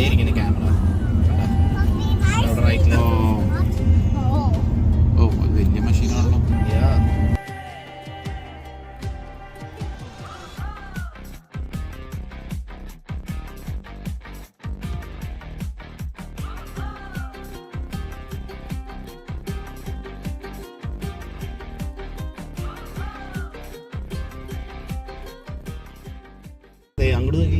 ഇരിക്കുന്ന ക്യാമറ റൈറ്റില്. ഓ വലിയ മെഷീനാണല്ലോ. അങ്ങോട്ട് നോക്കി.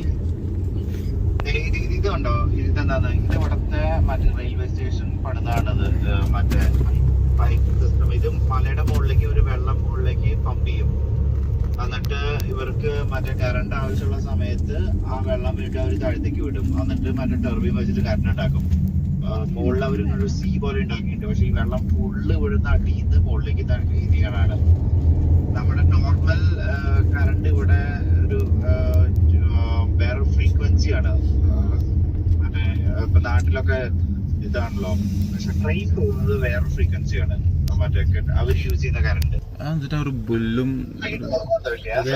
ഇതുണ്ടോ, ഇതെന്താണ്, ഇത് ഇവിടുത്തെ മറ്റേ റെയിൽവേ സ്റ്റേഷൻ പണിതാണത്. മറ്റേ പൈപ്പ് സിസ്റ്റം. ഇത് മലയുടെ മുകളിലേക്ക് ഒരു വെള്ളം മുകളിലേക്ക് പമ്പ് ചെയ്യും. എന്നിട്ട് ഇവർക്ക് മറ്റേ കറണ്ട് ആവശ്യമുള്ള സമയത്ത് ആ വെള്ളം വീണ്ടും അവർ താഴത്തേക്ക് വിടും. എന്നിട്ട് മറ്റേ ടെർബിൻ വെച്ചിട്ട് കറണ്ട് ഉണ്ടാക്കും. മുകളിൽ അവർ ഒരു സീ പോലെ ഉണ്ടാക്കിയിട്ടുണ്ട്. പക്ഷെ ഈ വെള്ളം ഫുള്ള് വിടുന്ന അടിയിൽ നിന്ന് മുകളിലേക്ക് രീതികളാണ്. നമ്മുടെ നോർമൽ കറണ്ട് ഇവിടെ ഒരു വേറെ ഫ്രീക്വൻസിയാണ്. മറ്റേ ഇപ്പൊ നാട്ടിലൊക്കെ ഇതാണല്ലോ. പക്ഷെ ട്രെയിൻ പോകുന്നത് വേറെ ഫ്രീക്വൻസിയാണ്. മറ്റേ അവർ യൂസ് ചെയ്യുന്ന കറണ്ട്. എന്നിട്ട് ഒരു ബുല്ലും അത്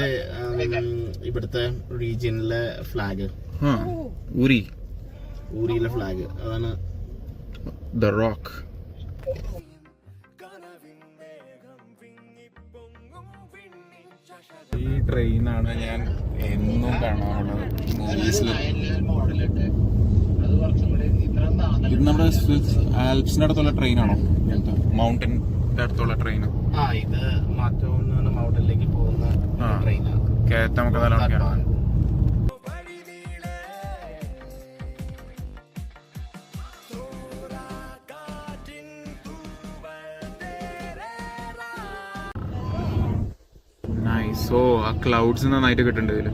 ഇവിടുത്തെ റീജിയനിലെ ഫ്ലാഗ്, ഊരിയിലെ ഫ്ലാഗ്. അതാണ് ദ റോക്ക്. ഈ ട്രെയിനാണ് ഞാൻ എന്നും കാണാറുള്ളത് മൂവീസിൽ. ഇത് നമ്മുടെ ആൽപ്സിന്റെ അടുത്തുള്ള ട്രെയിനാണോ? മൗണ്ടന്റെ അടുത്തുള്ള ട്രെയിന്. ഇത് മാറ്റം മൗണ്ടനിലേക്ക് പോകുന്ന ട്രെയിനാണ്. കയറ്റമൊക്കെ നല്ലോണം. സോ ആ ക്ലൗഡ്സ് നന്നായിട്ട് കിട്ടുന്നുണ്ട് ഇതില്.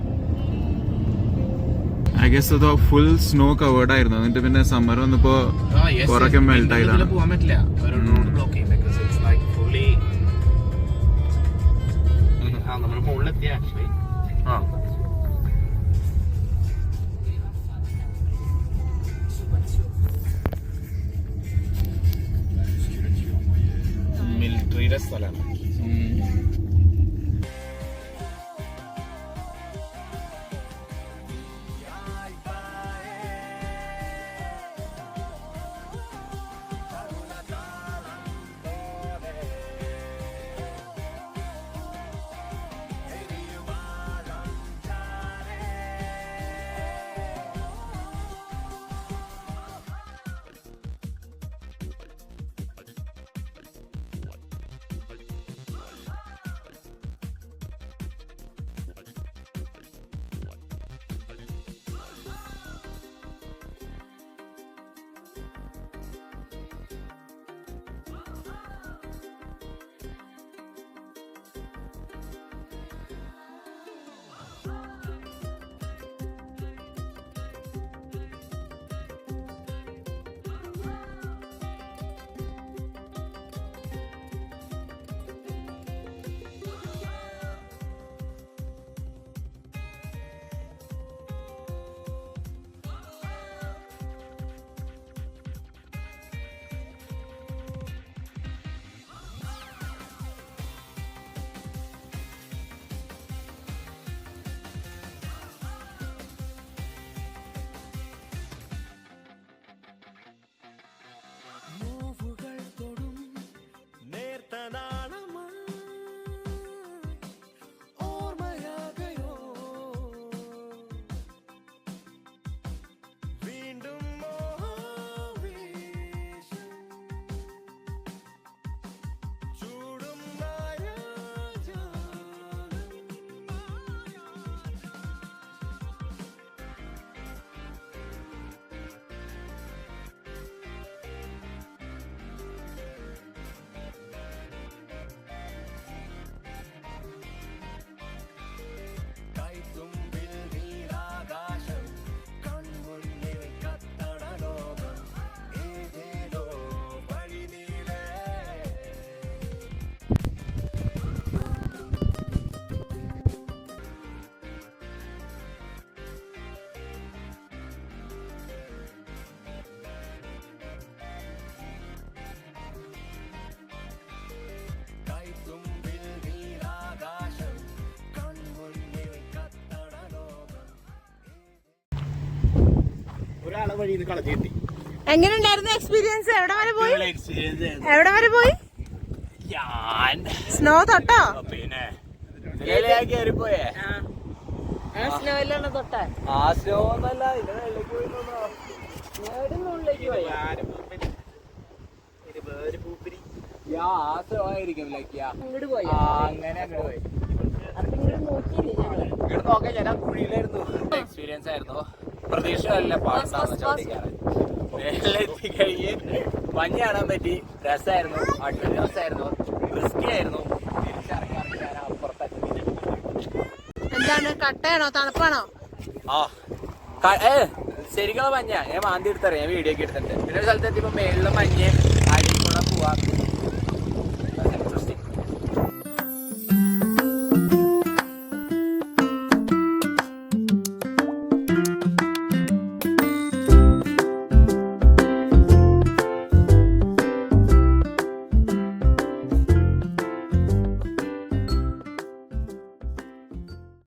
ഐ ഗസ് അത് ഫുൾ സ്നോ കവേർഡ് ആയിരുന്നു. എന്നിട്ട് പിന്നെ സമ്മർ വന്നപ്പോ കുറൊക്കെ മെൽറ്റ് ആയതാണ്. പോകാൻ പറ്റില്ല, ബ്ലോക്ക് ചെയ്യും. നമ്മൾ മുകളിലെത്തിയ ആക്ച്വലി മിലിറ്ററിയുടെ സ്ഥലമാണ്. വഴിയിൽ നിന്ന് കളഞ്ഞു കിട്ടി. എങ്ങനെ ഉണ്ടായിരുന്നു എക്സ്പീരിയൻസ്? എവിടെ വരെ പോയി? എക്സ്പീരിയൻസ് എവിടെ വരെ പോയി? ഞാൻ സ്നോ തൊട്ടോ? പിന്നെ കയറിപ്പോയേ സ്നോയിലാണ് തൊട്ടാ? ആ സ്നോ ഒന്നല്ല, ഇതിന്റെ വെള്ളിലേക്ക് പോയി ഉള്ളിലേക്ക് പോയി. ആ സ്നോ ആയിരിക്കും അങ്ങോട്ട് പോയി. അങ്ങനെ അങ്ങോട്ട് പോയി. അപ്പൊ ഇങ്ങോട്ട് നോക്കിയില്ലേ ഞങ്ങള്? ഇവിടെ നോക്കാൻ ഞാൻ ആ കുഴിയിലായിരുന്നു. എക്സ്പീരിയൻസ് ആയിരുന്നു. പ്രതീക്ഷയല്ല പാടുന്ന ചോദിക്കാറ്. മേലെത്തി കഴിഞ്ഞ് മഞ്ഞ് കാണാൻ പറ്റി. രസമായിരുന്നു, അഡ്വഞ്ചറസ് ആയിരുന്നു, റിസ്കി ആയിരുന്നു. തിരിച്ചറിയാൻ ഞാൻ അപ്പുറത്തെത്തി. എന്താണ്, കട്ടയാണോ തണുപ്പാണോ? ആ ശരിക്കുള്ള മഞ്ഞ ഞാൻ മാന്തി എടുത്തറിയാം, വീഡിയോ ഒക്കെ എടുത്തിട്ടുണ്ട്. പിന്നെ ഒരു സ്ഥലത്ത് എത്തിയപ്പോ മേളില് മഞ്ഞ് അടിക്കൂടെ പോവാ.